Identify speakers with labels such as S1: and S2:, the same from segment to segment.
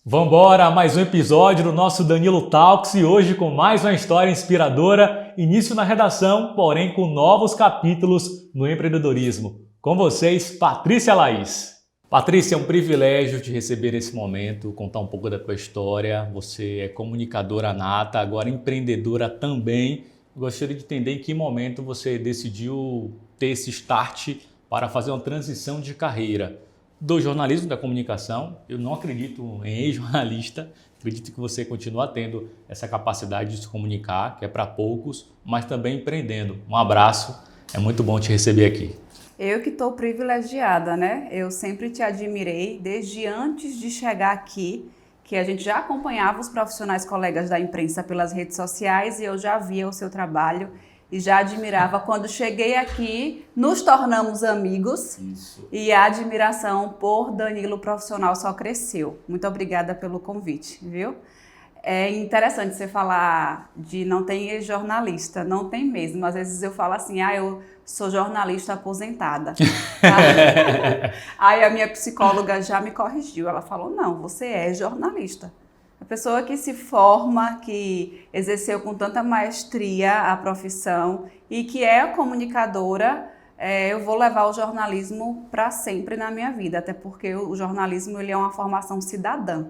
S1: Vambora, mais um episódio do nosso Danilo Talks e hoje com mais uma história inspiradora, início na redação, porém com novos capítulos no empreendedorismo. Com vocês, Patrícia Laís. Patrícia, é um privilégio te receber nesse momento, contar um pouco da tua história. Você é comunicadora nata, agora empreendedora também. Gostaria de entender em que momento você decidiu ter esse start para fazer uma transição de carreira do jornalismo da comunicação. Eu não acredito em ex-jornalista, acredito que você continua tendo essa capacidade de se comunicar, que é para poucos, mas também empreendendo. Um abraço, é muito bom te receber aqui.
S2: Eu que estou privilegiada, né? Eu sempre te admirei, desde antes de chegar aqui, que a gente já acompanhava os profissionais colegas da imprensa pelas redes sociais e eu já via o seu trabalho e já admirava. Quando cheguei aqui, nos tornamos amigos.
S1: Isso.
S2: E a admiração por Danilo profissional só cresceu. Muito obrigada pelo convite, viu? É interessante você falar de não tem ex-jornalista, não tem mesmo. Às vezes eu falo assim, eu sou jornalista aposentada. Aí a minha psicóloga já me corrigiu, ela falou, não, você é jornalista. A pessoa que se forma, que exerceu com tanta maestria a profissão e que é comunicadora, eu vou levar o jornalismo para sempre na minha vida, até porque o jornalismo ele é uma formação cidadã,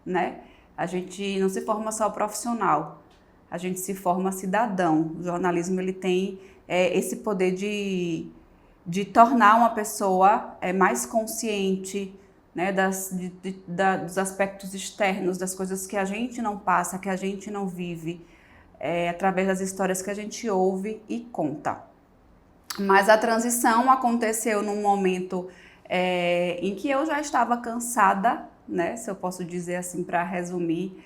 S2: né? A gente não se forma só profissional, a gente se forma cidadão. O jornalismo ele tem esse poder de tornar uma pessoa mais consciente, né, dos aspectos externos, das coisas que a gente não passa, que a gente não vive, através das histórias que a gente ouve e conta. Mas a transição aconteceu num momento em que eu já estava cansada, né, se eu posso dizer assim para resumir.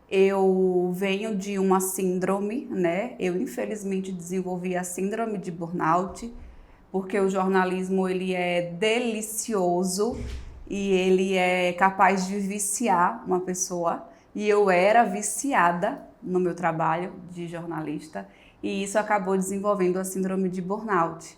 S2: Eu venho de uma síndrome, né, eu infelizmente desenvolvi a síndrome de burnout, porque o jornalismo ele é delicioso, e ele é capaz de viciar uma pessoa. E eu era viciada no meu trabalho de jornalista e isso acabou desenvolvendo a síndrome de burnout.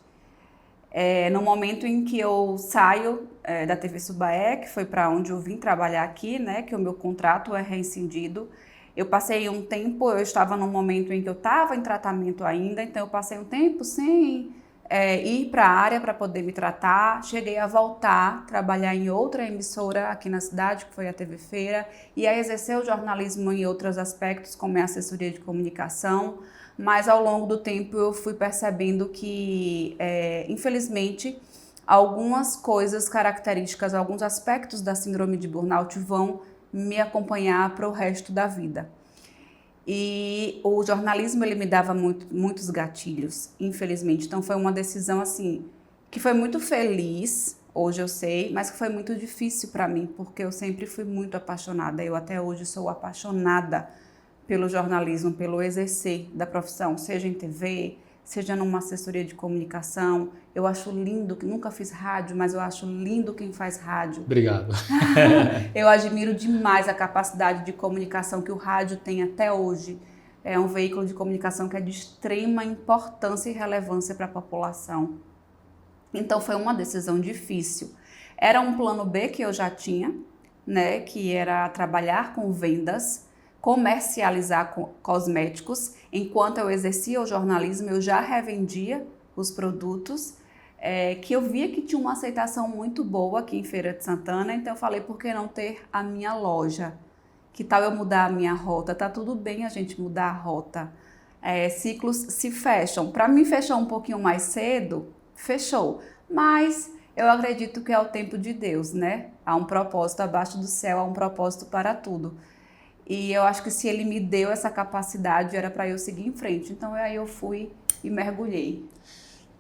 S2: No momento em que eu saio da TV Subaé, que foi para onde eu vim trabalhar aqui, né, que o meu contrato é rescindido, eu passei um tempo, eu estava num momento em que eu estava em tratamento ainda, então eu passei um tempo sem ir para a área para poder me tratar. Cheguei a voltar, trabalhar em outra emissora aqui na cidade, que foi a TV Feira, e a exercer o jornalismo em outros aspectos, como a assessoria de comunicação, mas ao longo do tempo eu fui percebendo que, infelizmente, algumas coisas características, alguns aspectos da síndrome de burnout vão me acompanhar para o resto da vida. E o jornalismo ele me dava muitos gatilhos, infelizmente. Então foi uma decisão assim que foi muito feliz, hoje eu sei, mas que foi muito difícil para mim, porque eu sempre fui muito apaixonada. Eu até hoje sou apaixonada pelo jornalismo, pelo exercer da profissão, seja em TV, seja numa assessoria de comunicação. Eu acho lindo, que nunca fiz rádio, mas eu acho lindo quem faz rádio.
S1: Obrigado.
S2: Eu admiro demais a capacidade de comunicação que o rádio tem até hoje. É um veículo de comunicação que é de extrema importância e relevância para a população. Então foi uma decisão difícil. Era um plano B que eu já tinha, né, que era trabalhar com vendas, comercializar cosméticos. Enquanto eu exercia o jornalismo, eu já revendia os produtos, que eu via que tinha uma aceitação muito boa aqui em Feira de Santana, então eu falei, por que não ter a minha loja? Que tal eu mudar a minha rota? Tá tudo bem a gente mudar a rota. Ciclos se fecham. Para mim fechou um pouquinho mais cedo, fechou. Mas eu acredito que é o tempo de Deus, né? Há um propósito abaixo do céu, há um propósito para tudo. E eu acho que se ele me deu essa capacidade, era para eu seguir em frente. Então aí eu fui e mergulhei.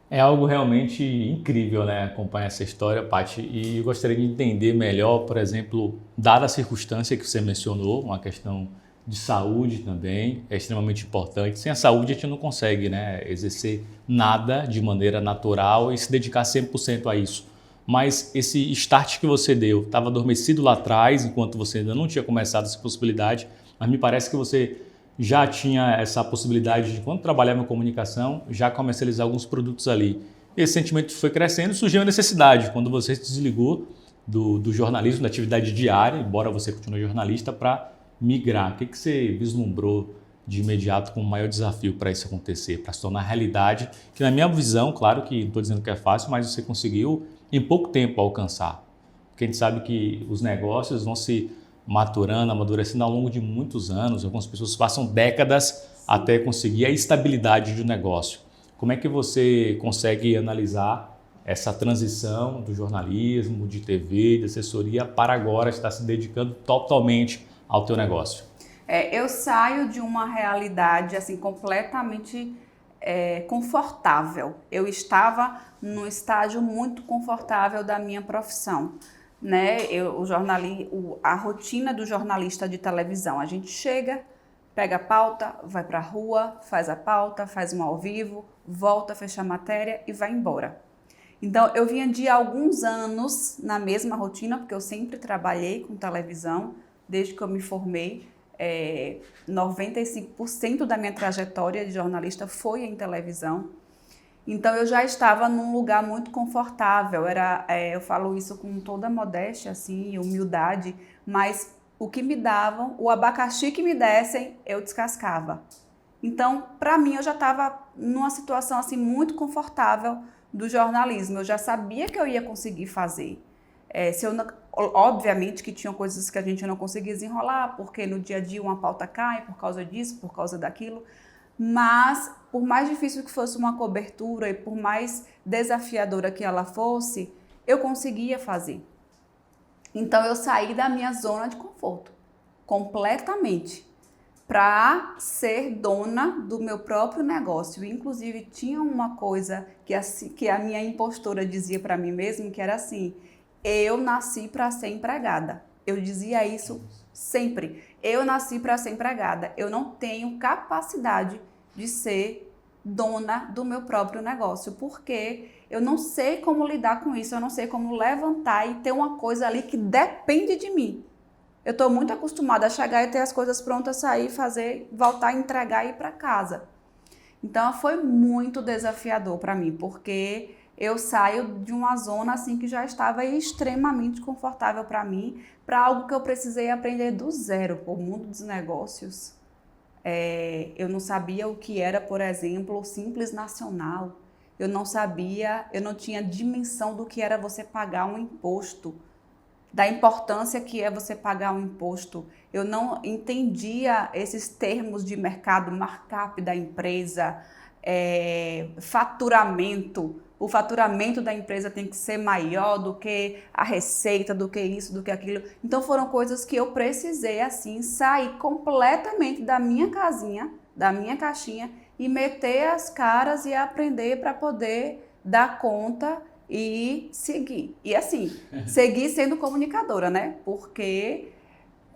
S1: É algo realmente incrível, né, acompanhar essa história, Paty, e eu gostaria de entender melhor, por exemplo, dada a circunstância que você mencionou, uma questão de saúde também, é extremamente importante. Sem a saúde a gente não consegue, né, exercer nada de maneira natural e se dedicar 100% a isso. Mas esse start que você deu, estava adormecido lá atrás, enquanto você ainda não tinha começado essa possibilidade, mas me parece que você já tinha essa possibilidade de, quando trabalhava em comunicação, já comercializar alguns produtos ali. Esse sentimento foi crescendo e surgiu a necessidade. Quando você se desligou do jornalismo, da atividade diária, embora você continue jornalista, para migrar? O que você vislumbrou de imediato como o maior desafio para isso acontecer, para se tornar realidade, que na minha visão, claro que não estou dizendo que é fácil, mas você conseguiu em pouco tempo alcançar? Porque a gente sabe que os negócios vão se maturando, amadurecendo ao longo de muitos anos, algumas pessoas passam décadas até conseguir a estabilidade do negócio. Como é que você consegue analisar essa transição do jornalismo, de TV, de assessoria, para agora estar se dedicando totalmente ao teu negócio?
S2: Eu saio de uma realidade assim completamente confortável. Eu estava num estágio muito confortável da minha profissão, né? A rotina do jornalista de televisão, a gente chega, pega a pauta, vai para a rua, faz a pauta, faz um ao vivo, volta, fecha a matéria e vai embora. Então, eu vinha de alguns anos na mesma rotina, porque eu sempre trabalhei com televisão, desde que eu me formei. 95% da minha trajetória de jornalista foi em televisão. Então, eu já estava num lugar muito confortável. Eu falo isso com toda modéstia, assim, humildade, mas o que me davam, o abacaxi que me dessem, eu descascava. Então, para mim, eu já estava numa situação assim muito confortável do jornalismo. Eu já sabia que eu ia conseguir fazer. Obviamente que tinham coisas que a gente não conseguia desenrolar, porque no dia a dia uma pauta cai por causa disso, por causa daquilo. Mas, por mais difícil que fosse uma cobertura e por mais desafiadora que ela fosse, eu conseguia fazer. Então, eu saí da minha zona de conforto, completamente, para ser dona do meu próprio negócio. Inclusive, tinha uma coisa que a minha impostora dizia para mim mesma, que era assim: eu nasci para ser empregada. Eu dizia isso sempre. Eu nasci para ser empregada. Eu não tenho capacidade de ser dona do meu próprio negócio, porque eu não sei como lidar com isso, eu não sei como levantar e ter uma coisa ali que depende de mim. Eu estou muito acostumada a chegar e ter as coisas prontas, sair, fazer, voltar, entregar e ir para casa. Então, foi muito desafiador para mim, porque eu saio de uma zona assim que já estava extremamente confortável para mim, para algo que eu precisei aprender do zero, o mundo dos negócios. Eu não sabia o que era, por exemplo, o Simples Nacional. Eu não tinha dimensão do que era você pagar um imposto, da importância que é você pagar um imposto. Eu não entendia esses termos de mercado, markup da empresa, faturamento. O faturamento da empresa tem que ser maior do que a receita, do que isso, do que aquilo. Então foram coisas que eu precisei assim sair completamente da minha casinha, da minha caixinha e meter as caras e aprender para poder dar conta e seguir. E assim, seguir sendo comunicadora, né? Porque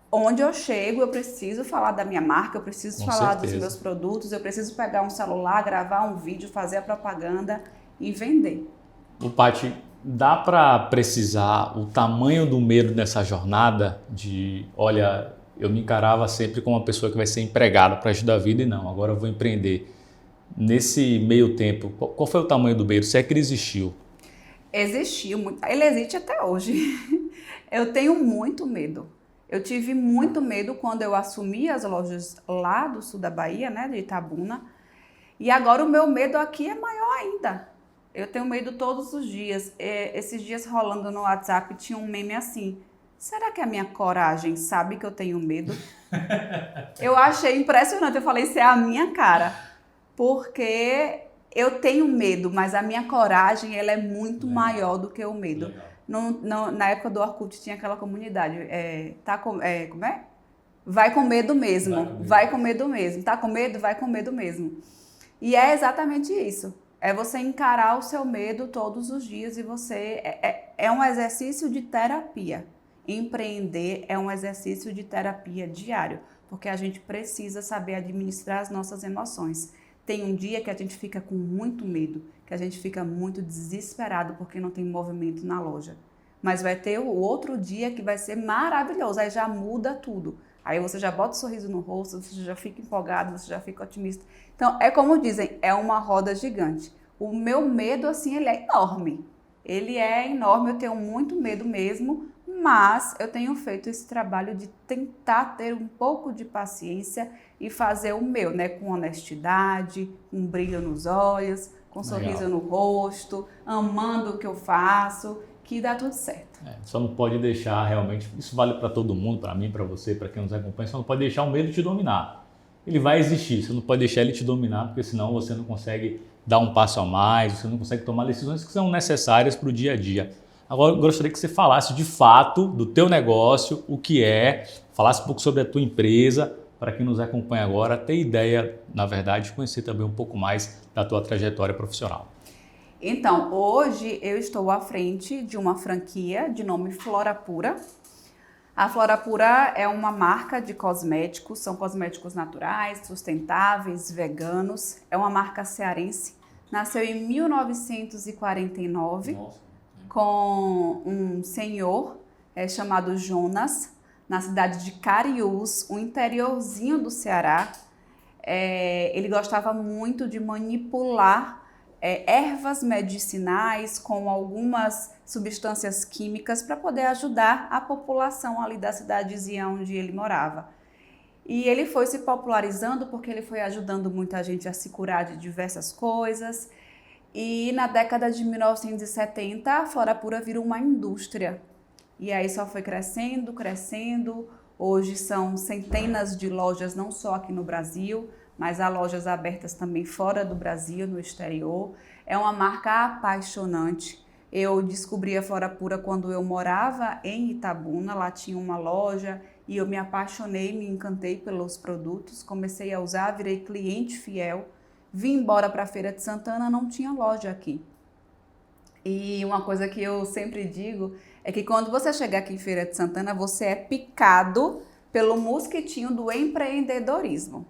S2: onde eu chego, eu preciso falar da minha marca, eu preciso falar dos meus produtos, eu preciso pegar um celular, gravar um vídeo, fazer a propaganda e vender.
S1: Paty, dá para precisar o tamanho do medo nessa jornada de, olha, eu me encarava sempre como uma pessoa que vai ser empregada para ajudar a vida e não, agora eu vou empreender. Nesse meio tempo, qual foi o tamanho do medo? Se é que ele existiu?
S2: Existiu muito, ele existe até hoje. Eu tenho muito medo. Eu tive muito medo quando eu assumi as lojas lá do sul da Bahia, né, de Itabuna. E agora o meu medo aqui é maior ainda. Eu tenho medo todos os dias. Esses dias rolando no WhatsApp tinha um meme assim: será que a minha coragem sabe que eu tenho medo? Eu achei impressionante. Eu falei, isso é a minha cara. Porque eu tenho medo, mas a minha coragem ela é muito maior do que o medo. Na época do Orkut tinha aquela comunidade. Como é? Vai com medo mesmo. Vai com medo mesmo. Tá com medo? Vai com medo mesmo. E é exatamente isso. É você encarar o seu medo todos os dias e você... É um exercício de terapia. Empreender é um exercício de terapia diário, porque a gente precisa saber administrar as nossas emoções. Tem um dia que a gente fica com muito medo, que a gente fica muito desesperado porque não tem movimento na loja. Mas vai ter o outro dia que vai ser maravilhoso, aí já muda tudo. Aí você já bota um sorriso no rosto, você já fica empolgado, você já fica otimista. Então, é como dizem, é uma roda gigante. O meu medo, assim, ele é enorme. Ele é enorme, eu tenho muito medo mesmo, mas eu tenho feito esse trabalho de tentar ter um pouco de paciência e fazer o meu, né? Com honestidade, com um brilho nos olhos, com um sorriso no rosto, amando o que eu faço, que dá tudo certo.
S1: Só não pode deixar realmente, isso vale para todo mundo, para mim, para você, para quem nos acompanha, só não pode deixar o medo te dominar. Ele vai existir, você não pode deixar ele te dominar, porque senão você não consegue dar um passo a mais, você não consegue tomar decisões que são necessárias para o dia a dia. Agora, eu gostaria que você falasse de fato do teu negócio, o que é, falasse um pouco sobre a tua empresa, para quem nos acompanha agora ter ideia, na verdade, conhecer também um pouco mais da tua trajetória profissional.
S2: Então, hoje eu estou à frente de uma franquia de nome Flora Pura. A Flora Pura é uma marca de cosméticos, são cosméticos naturais, sustentáveis, veganos. É uma marca cearense, nasceu em 1949.
S1: Nossa.
S2: Com um senhor chamado Jonas, na cidade de Cariús, um interiorzinho do Ceará. Ele gostava muito de manipular ervas medicinais com algumas substâncias químicas para poder ajudar a população ali da cidadezinha onde ele morava. E ele foi se popularizando porque ele foi ajudando muita gente a se curar de diversas coisas. E na década de 1970, a Flora Pura virou uma indústria. E aí só foi crescendo, crescendo. Hoje são centenas de lojas, não só aqui no Brasil, mas há lojas abertas também fora do Brasil, no exterior. É uma marca apaixonante. Eu descobri a Flora Pura quando eu morava em Itabuna, lá tinha uma loja e eu me apaixonei, me encantei pelos produtos, comecei a usar, virei cliente fiel. Vim embora para a Feira de Santana, não tinha loja aqui. E uma coisa que eu sempre digo é que quando você chegar aqui em Feira de Santana, você é picado pelo mosquitinho do empreendedorismo.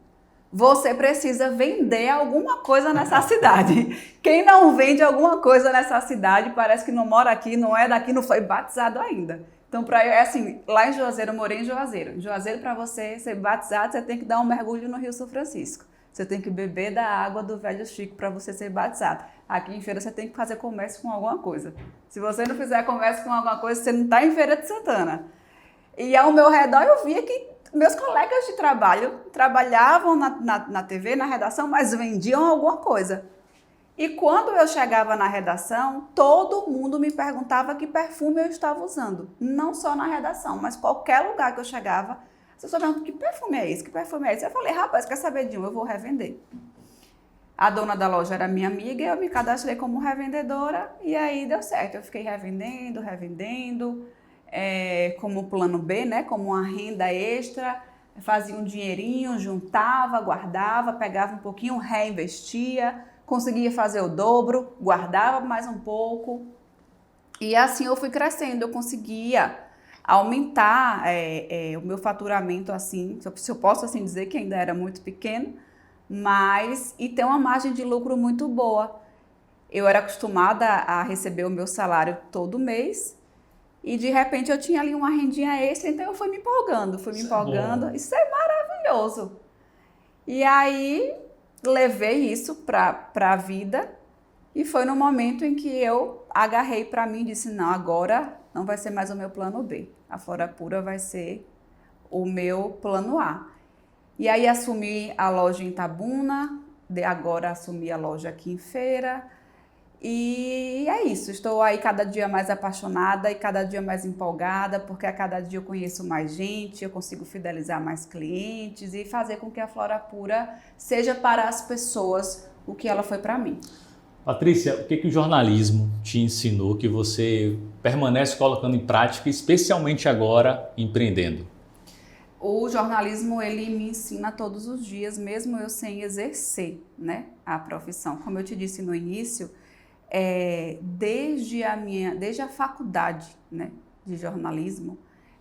S2: Você precisa vender alguma coisa nessa cidade. Quem não vende alguma coisa nessa cidade parece que não mora aqui, não é daqui, não foi batizado ainda. Então, assim, lá em Juazeiro, eu morei em Juazeiro. Em Juazeiro, para você ser batizado, você tem que dar um mergulho no Rio São Francisco. Você tem que beber da água do Velho Chico para você ser batizado. Aqui em Feira você tem que fazer comércio com alguma coisa. Se você não fizer comércio com alguma coisa, você não está em Feira de Santana. E ao meu redor eu via que meus colegas de trabalho trabalhavam na TV, na redação, mas vendiam alguma coisa. E quando eu chegava na redação, todo mundo me perguntava que perfume eu estava usando. Não só na redação, mas qualquer lugar que eu chegava, as pessoas perguntam, que perfume é esse? Que perfume é esse? Eu falei, rapaz, quer saber de um? Eu vou revender. A dona da loja era minha amiga, eu me cadastrei como revendedora e aí deu certo. Eu fiquei revendendo, como plano B, né? Como uma renda extra, fazia um dinheirinho, juntava, guardava, pegava um pouquinho, reinvestia, conseguia fazer o dobro, guardava mais um pouco. E assim eu fui crescendo, eu conseguia aumentar o meu faturamento, assim, se eu posso assim dizer, que ainda era muito pequeno, mas e ter uma margem de lucro muito boa. Eu era acostumada a receber o meu salário todo mês e de repente eu tinha ali uma rendinha extra, então eu fui me empolgando. Isso é maravilhoso. E aí levei isso para a vida e foi no momento em que eu agarrei para mim e disse, não, agora não vai ser mais o meu plano B. A Flora Pura vai ser o meu plano A. E aí assumi a loja em Itabuna, agora assumi a loja aqui em Feira. E é isso, estou aí cada dia mais apaixonada e cada dia mais empolgada, porque a cada dia eu conheço mais gente, eu consigo fidelizar mais clientes e fazer com que a Flora Pura seja para as pessoas o que ela foi para mim.
S1: Patrícia, o que o jornalismo te ensinou que você permanece colocando em prática, especialmente agora empreendendo?
S2: O jornalismo, ele me ensina todos os dias, mesmo eu sem exercer, né, a profissão. Como eu te disse no início, desde a faculdade, né, de jornalismo,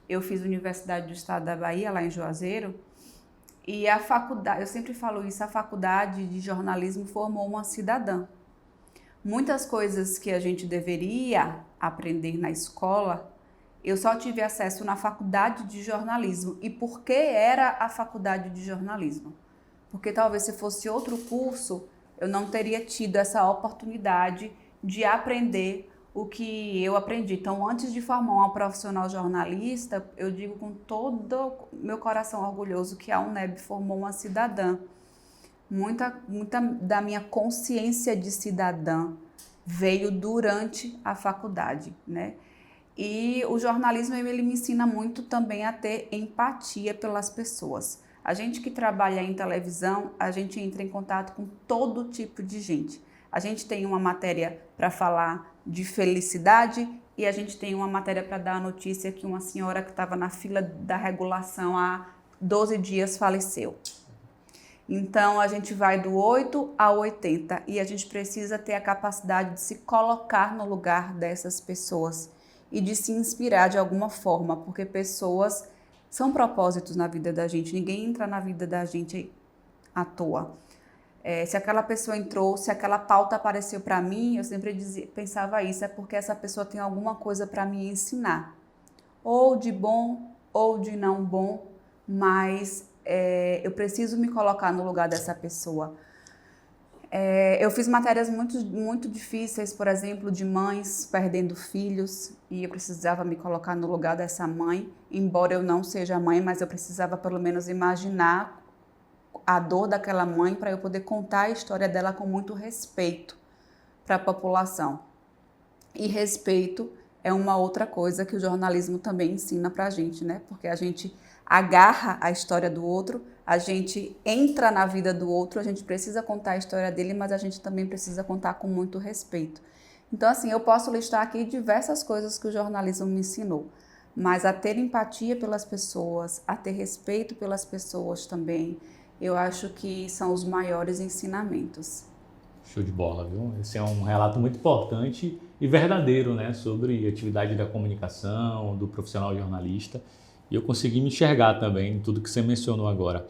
S2: eu fiz Universidade do Estado da Bahia, lá em Juazeiro, e a faculdade, eu sempre falo isso, a faculdade de jornalismo formou uma cidadã. Muitas coisas que a gente deveria aprender na escola, eu só tive acesso na faculdade de jornalismo. E por que era a faculdade de jornalismo? Porque talvez se fosse outro curso, eu não teria tido essa oportunidade de aprender o que eu aprendi. Então, antes de formar uma profissional jornalista, eu digo com todo meu coração orgulhoso que a UNEB formou uma cidadã. Muita da minha consciência de cidadã veio durante a faculdade, né? E o jornalismo, ele me ensina muito também a ter empatia pelas pessoas. A gente que trabalha em televisão, a gente entra em contato com todo tipo de gente. A gente tem uma matéria para falar de felicidade e a gente tem uma matéria para dar a notícia que uma senhora que estava na fila da regulação há 12 dias faleceu. Então, a gente vai do 8 ao 80 e a gente precisa ter a capacidade de se colocar no lugar dessas pessoas e de se inspirar de alguma forma, porque pessoas são propósitos na vida da gente, ninguém entra na vida da gente à toa. Se aquela pessoa entrou, se aquela pauta apareceu para mim, eu sempre pensava isso, é porque essa pessoa tem alguma coisa para me ensinar, ou de bom ou de não bom, mas eu preciso me colocar no lugar dessa pessoa. Eu fiz matérias muito difíceis, por exemplo, de mães perdendo filhos, e eu precisava me colocar no lugar dessa mãe, embora eu não seja mãe, mas eu precisava pelo menos imaginar a dor daquela mãe para eu poder contar a história dela com muito respeito para a população. E respeito é uma outra coisa que o jornalismo também ensina para a gente, né? Porque a gente agarra a história do outro, a gente entra na vida do outro, a gente precisa contar a história dele, mas a gente também precisa contar com muito respeito. Então, assim, eu posso listar aqui diversas coisas que o jornalismo me ensinou, mas a ter empatia pelas pessoas, a ter respeito pelas pessoas também, eu acho que são os maiores ensinamentos.
S1: Show de bola, viu? Esse é um relato muito importante e verdadeiro, né, sobre a atividade da comunicação, do profissional jornalista. E eu consegui me enxergar também em tudo que você mencionou agora.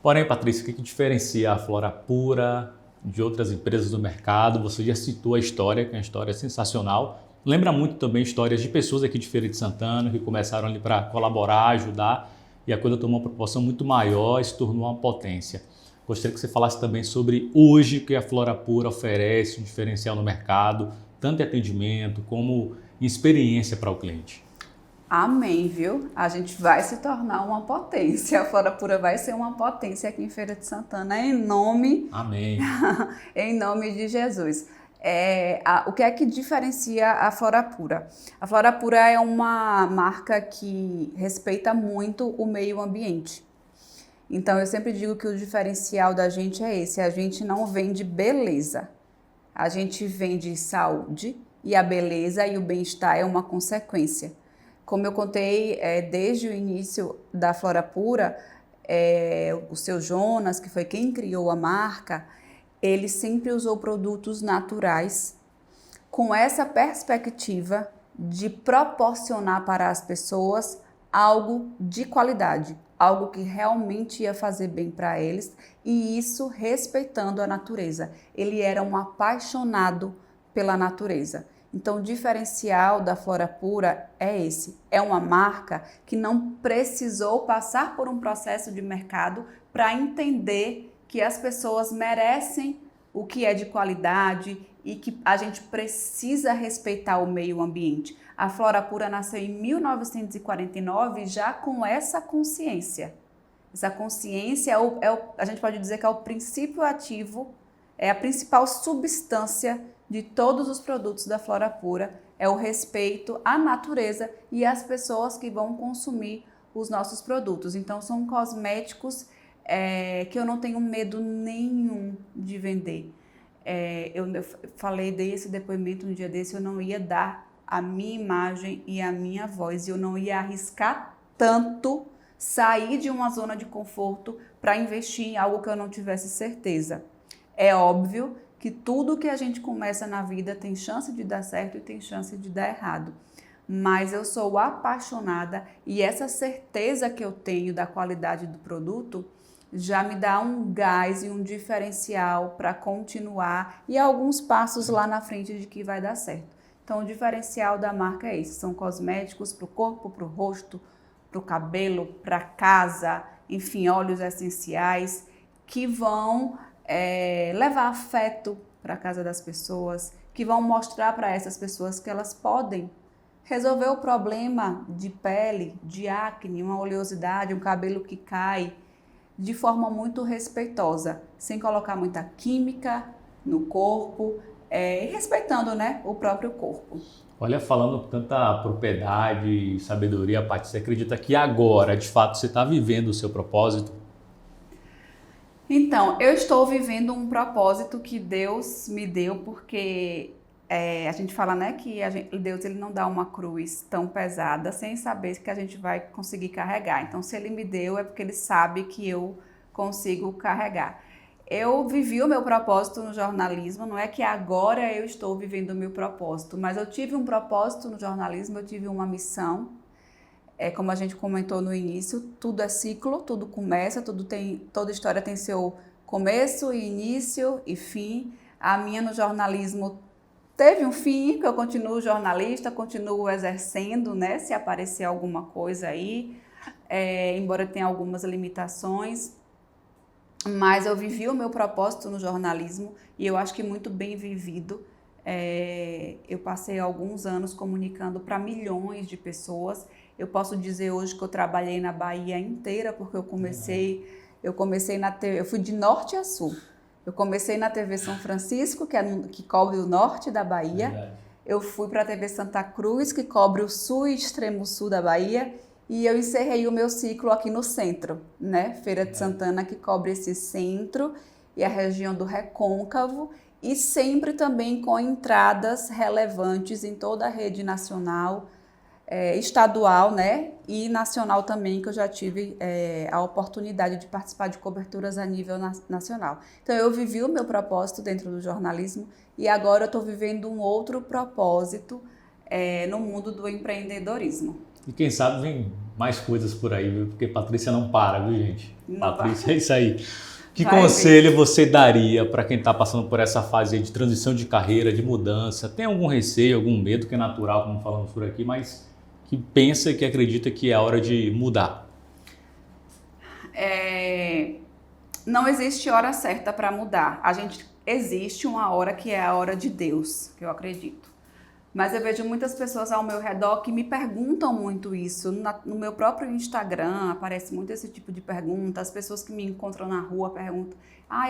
S1: Porém, Patrícia, o que diferencia a Florapura de outras empresas do mercado? Você já citou a história, que é uma história sensacional. Lembra muito também histórias de pessoas aqui de Feira de Santana que começaram ali para colaborar, ajudar, e a coisa tomou uma proporção muito maior e se tornou uma potência. Gostaria que você falasse também sobre hoje o que a Florapura oferece, um diferencial no mercado, tanto em atendimento como em experiência para o cliente.
S2: Amém, viu? A gente vai se tornar uma potência. A Florapura vai ser uma potência aqui em Feira de Santana, em nome...
S1: Amém.
S2: em nome de Jesus. O que é que diferencia a Florapura? A Florapura é uma marca que respeita muito o meio ambiente. Então, eu sempre digo que o diferencial da gente é esse. A gente não vende beleza. A gente vende saúde e a beleza e o bem-estar é uma consequência. Como eu contei desde o início da Florapura, o seu Jonas, que foi quem criou a marca, ele sempre usou produtos naturais com essa perspectiva de proporcionar para as pessoas algo de qualidade, algo que realmente ia fazer bem para eles, e isso respeitando a natureza. Ele era um apaixonado pela natureza. Então, o diferencial da Florapura é esse. É uma marca que não precisou passar por um processo de mercado para entender que as pessoas merecem o que é de qualidade e que a gente precisa respeitar o meio ambiente. A Florapura nasceu em 1949 já com essa consciência. Essa consciência a gente pode dizer que é o princípio ativo, é a principal substância de todos os produtos da Florapura, é o respeito à natureza e às pessoas que vão consumir os nossos produtos. Então, são cosméticos que eu não tenho medo nenhum de vender. Eu falei desse depoimento no dia desse, eu não ia dar a minha imagem e a minha voz, eu não ia arriscar tanto sair de uma zona de conforto para investir em algo que eu não tivesse certeza. É óbvio que tudo que a gente começa na vida tem chance de dar certo e tem chance de dar errado. Mas eu sou apaixonada e essa certeza que eu tenho da qualidade do produto já me dá um gás e um diferencial para continuar e alguns passos lá na frente de que vai dar certo. Então, o diferencial da marca é esse, são cosméticos para o corpo, para o rosto, para o cabelo, para casa, enfim, óleos essenciais que vão levar afeto para a casa das pessoas, que vão mostrar para essas pessoas que elas podem resolver o problema de pele, de acne, uma oleosidade, um cabelo que cai, de forma muito respeitosa, sem colocar muita química no corpo, e respeitando, né, o próprio corpo.
S1: Olha, falando com tanta propriedade e sabedoria, Paty, você acredita que agora, de fato, você está vivendo o seu propósito?
S2: Então, eu estou vivendo um propósito que Deus me deu, porque a gente fala, né, que Deus ele não dá uma cruz tão pesada sem saber que a gente vai conseguir carregar. Então, se Ele me deu, é porque Ele sabe que eu consigo carregar. Eu vivi o meu propósito no jornalismo, não é que agora eu estou vivendo o meu propósito, mas eu tive um propósito no jornalismo, eu tive uma missão. Como a gente comentou no início, tudo é ciclo, tudo começa, toda história tem seu começo, início e fim. A minha no jornalismo teve um fim, que eu continuo jornalista, continuo exercendo, né, se aparecer alguma coisa aí, embora tenha algumas limitações. Mas eu vivi o meu propósito no jornalismo e eu acho que muito bem vivido. Eu passei alguns anos comunicando para milhões de pessoas. Eu posso dizer hoje que eu trabalhei na Bahia inteira, porque eu fui de norte a sul. Eu comecei na TV São Francisco, que cobre o norte da Bahia.
S1: Verdade.
S2: Eu fui para a TV Santa Cruz, que cobre o sul e extremo sul da Bahia. E eu encerrei o meu ciclo aqui no centro, né? Feira de Santana, que cobre esse centro e a região do Recôncavo, e sempre também com entradas relevantes em toda a rede nacional, estadual, né? E nacional também, que eu já tive a oportunidade de participar de coberturas a nível nacional. Então, eu vivi o meu propósito dentro do jornalismo e agora eu estou vivendo um outro propósito no mundo do empreendedorismo.
S1: E quem sabe vem mais coisas por aí, viu? Porque Patrícia não para, viu, gente?
S2: Não
S1: Patrícia,
S2: para.
S1: é isso aí. Que
S2: Vai
S1: conselho
S2: ver.
S1: você daria para quem está passando por essa fase aí de transição de carreira, de mudança? Tem algum receio, algum medo, que é natural, como falamos por aqui, mas que pensa e que acredita que é a hora de mudar?
S2: Não existe hora certa para mudar. Existe uma hora que é a hora de Deus, que eu acredito. Mas eu vejo muitas pessoas ao meu redor que me perguntam muito isso. No meu próprio Instagram aparece muito esse tipo de pergunta. As pessoas que me encontram na rua perguntam: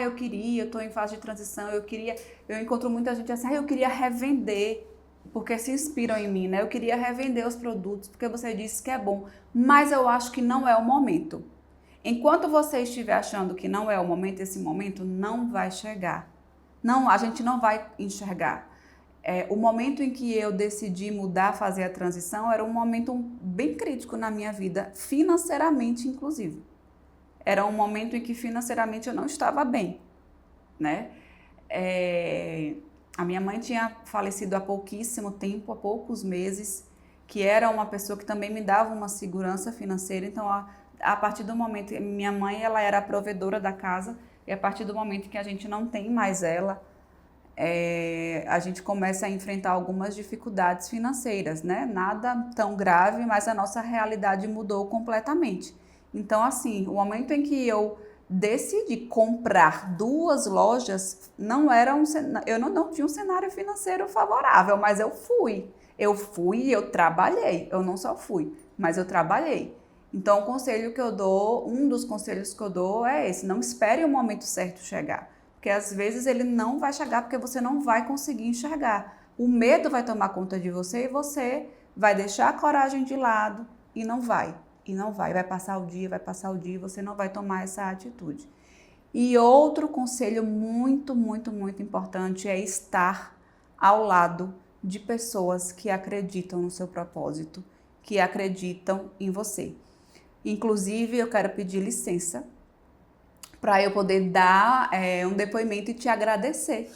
S2: eu estou em fase de transição, eu encontro muita gente assim, eu queria revender, porque se inspiram em mim, né? Eu queria revender os produtos, porque você disse que é bom, mas eu acho que não é o momento. Enquanto você estiver achando que não é o momento, esse momento não vai chegar. Não, a gente não vai enxergar. O momento em que eu decidi mudar, fazer a transição, era um momento bem crítico na minha vida, financeiramente, inclusive. Era um momento em que financeiramente eu não estava bem, né? A minha mãe tinha falecido há pouquíssimo tempo, há poucos meses, que era uma pessoa que também me dava uma segurança financeira. Então, a partir do momento... Minha mãe, ela era a provedora da casa, e a partir do momento que a gente não tem mais ela, a gente começa a enfrentar algumas dificuldades financeiras, né? Nada tão grave, mas a nossa realidade mudou completamente. Então, assim, o momento em que eu decidi comprar 2 lojas, eu não tinha um cenário financeiro favorável, mas eu fui. Eu trabalhei. Eu não só fui, mas eu trabalhei. Então, um dos conselhos que eu dou é esse: não espere o momento certo chegar. Porque às vezes ele não vai chegar porque você não vai conseguir enxergar. O medo vai tomar conta de você e você vai deixar a coragem de lado e não vai. Vai passar o dia e você não vai tomar essa atitude. E outro conselho muito, muito, muito importante é estar ao lado de pessoas que acreditam no seu propósito, que acreditam em você. Inclusive, eu quero pedir licença para eu poder dar um depoimento e te agradecer,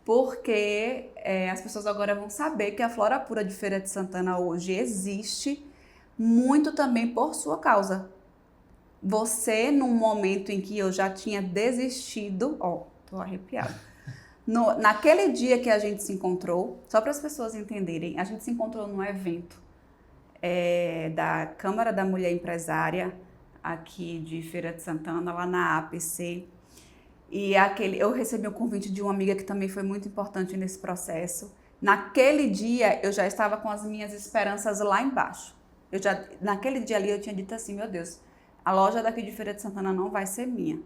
S2: porque as pessoas agora vão saber que a Flora Pura de Feira de Santana hoje existe muito também por sua causa. Você, num momento em que eu já tinha desistido, tô arrepiada, naquele dia que a gente se encontrou, só para as pessoas entenderem, a gente se encontrou num evento da Câmara da Mulher Empresária, aqui de Feira de Santana, lá na APC. E eu recebi um convite de uma amiga que também foi muito importante nesse processo. Naquele dia, eu já estava com as minhas esperanças lá embaixo. Naquele dia ali, eu tinha dito assim, meu Deus, a loja daqui de Feira de Santana não vai ser minha.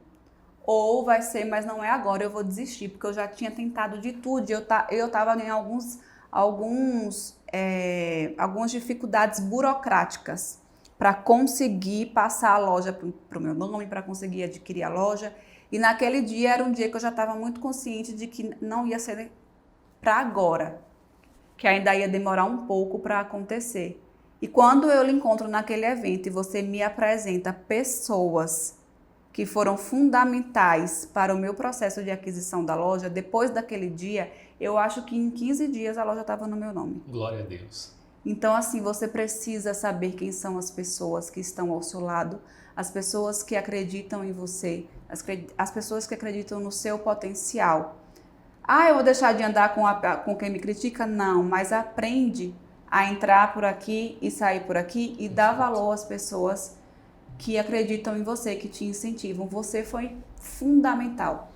S2: Ou vai ser, mas não é agora, eu vou desistir, porque eu já tinha tentado de tudo. Eu estava em algumas dificuldades burocráticas para conseguir passar a loja para o meu nome, para conseguir adquirir a loja. E naquele dia era um dia que eu já estava muito consciente de que não ia ser para agora, que ainda ia demorar um pouco para acontecer. E quando eu lhe encontro naquele evento e você me apresenta pessoas que foram fundamentais para o meu processo de aquisição da loja, depois daquele dia, eu acho que em 15 dias a loja estava no meu nome.
S1: Glória a Deus.
S2: Então, assim, você precisa saber quem são as pessoas que estão ao seu lado, as pessoas que acreditam em você, as pessoas que acreditam no seu potencial. Eu vou deixar de andar com quem me critica? Não, mas aprende a entrar por aqui e sair por aqui e dar valor às pessoas que acreditam em você, que te incentivam. Você foi fundamental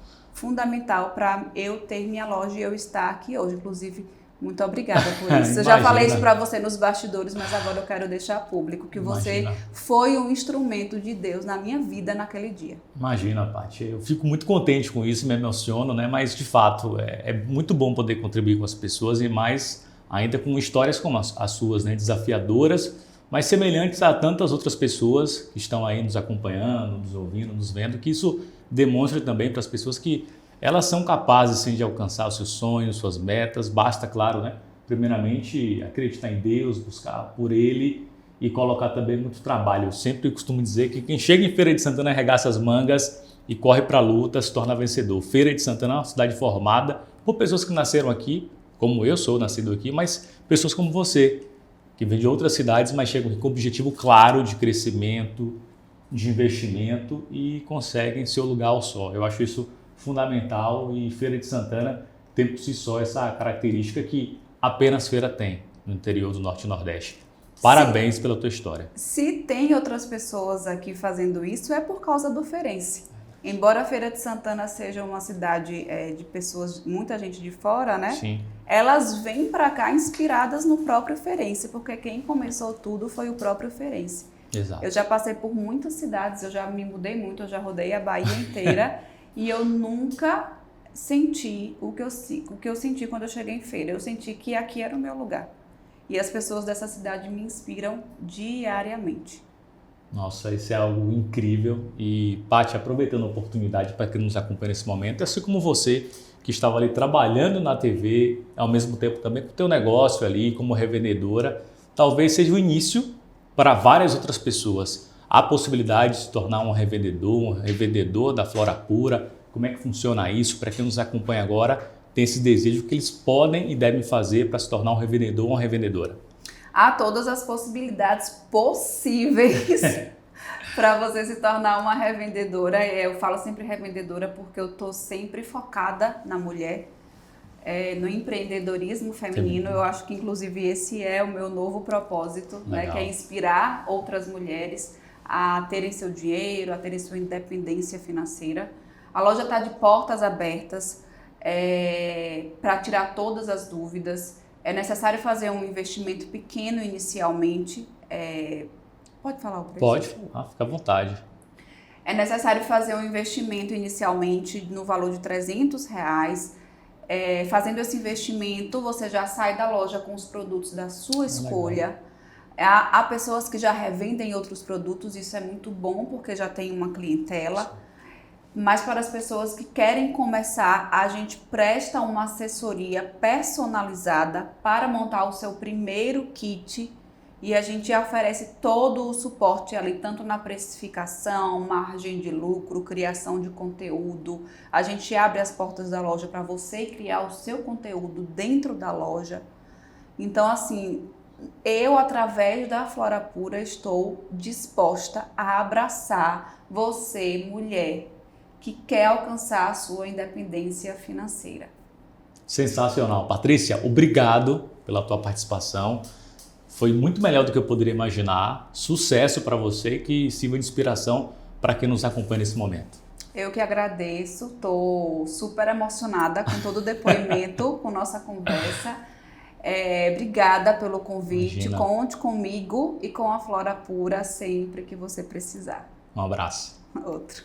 S2: para eu ter minha loja e eu estar aqui hoje. Inclusive, muito obrigada por isso. Eu já falei isso para você nos bastidores, mas agora eu quero deixar público que você foi um instrumento de Deus na minha vida naquele dia.
S1: Imagina, Paty. Eu fico muito contente com isso, me emociono, né? Mas, de fato, é muito bom poder contribuir com as pessoas e mais ainda com histórias como as suas, né? Desafiadoras, mas semelhantes a tantas outras pessoas que estão aí nos acompanhando, nos ouvindo, nos vendo, que isso demonstra também para as pessoas que elas são capazes sim de alcançar os seus sonhos, suas metas. Basta, claro, né? Primeiramente acreditar em Deus, buscar por Ele e colocar também muito trabalho. Eu sempre costumo dizer que quem chega em Feira de Santana arregaça as mangas e corre para a luta, se torna vencedor. Feira de Santana é uma cidade formada por pessoas que nasceram aqui, como eu sou nascido aqui, mas pessoas como você, que vêm de outras cidades, mas chegam com o objetivo claro de crescimento, de investimento e conseguem seu lugar ao sol. Eu acho isso fundamental e Feira de Santana tem por si só essa característica que apenas Feira tem no interior do Norte e Nordeste. Parabéns pela tua história.
S2: Se tem outras pessoas aqui fazendo isso, é por causa do feirense. Embora a Feira de Santana seja uma cidade de pessoas, muita gente de fora, né?
S1: Sim.
S2: Elas vêm para cá inspiradas no próprio feirense, porque quem começou tudo foi o próprio feirense.
S1: Exato.
S2: Eu já passei por muitas cidades, eu já me mudei muito, eu já rodei a Bahia inteira e eu nunca senti o que eu senti quando eu cheguei em Feira. Eu senti que aqui era o meu lugar. E as pessoas dessa cidade me inspiram diariamente.
S1: Nossa, isso é algo incrível. E, Paty, aproveitando a oportunidade para quem nos acompanha nesse momento, assim como você que estava ali trabalhando na TV, ao mesmo tempo também com o teu negócio ali como revendedora, talvez seja o início para várias outras pessoas. Há possibilidade de se tornar um revendedor da Flora Pura. Como é que funciona isso? Para quem nos acompanha agora, tem esse desejo que eles podem e devem fazer para se tornar um revendedor ou uma revendedora.
S2: Há todas as possibilidades possíveis para você se tornar uma revendedora. Eu falo sempre revendedora porque eu estou sempre focada na mulher, no empreendedorismo feminino. Eu acho que, inclusive, esse é o meu novo propósito, né, que é inspirar outras mulheres a terem seu dinheiro, a terem sua independência financeira. A loja está de portas abertas para tirar todas as dúvidas. É necessário fazer um investimento pequeno inicialmente. Pode falar o preço?
S1: Pode, fica à vontade.
S2: É necessário fazer um investimento inicialmente no valor de R$300. Fazendo esse investimento, você já sai da loja com os produtos da sua escolha. Há pessoas que já revendem outros produtos, isso é muito bom porque já tem uma clientela. Mas para as pessoas que querem começar, a gente presta uma assessoria personalizada para montar o seu primeiro kit e a gente oferece todo o suporte ali, tanto na precificação, margem de lucro, criação de conteúdo. A gente abre as portas da loja para você criar o seu conteúdo dentro da loja. Então, assim, eu, através da Flora Pura, estou disposta a abraçar você, mulher, que quer alcançar a sua independência financeira.
S1: Sensacional. Patrícia, obrigado pela tua participação. Foi muito melhor do que eu poderia imaginar. Sucesso para você, que sirva de inspiração para quem nos acompanha nesse momento.
S2: Eu que agradeço, estou super emocionada com todo o depoimento, com nossa conversa. Obrigada pelo convite,
S1: Imagina.
S2: conte comigo e com a Flora Pura sempre que você precisar.
S1: Um abraço.
S2: Outro.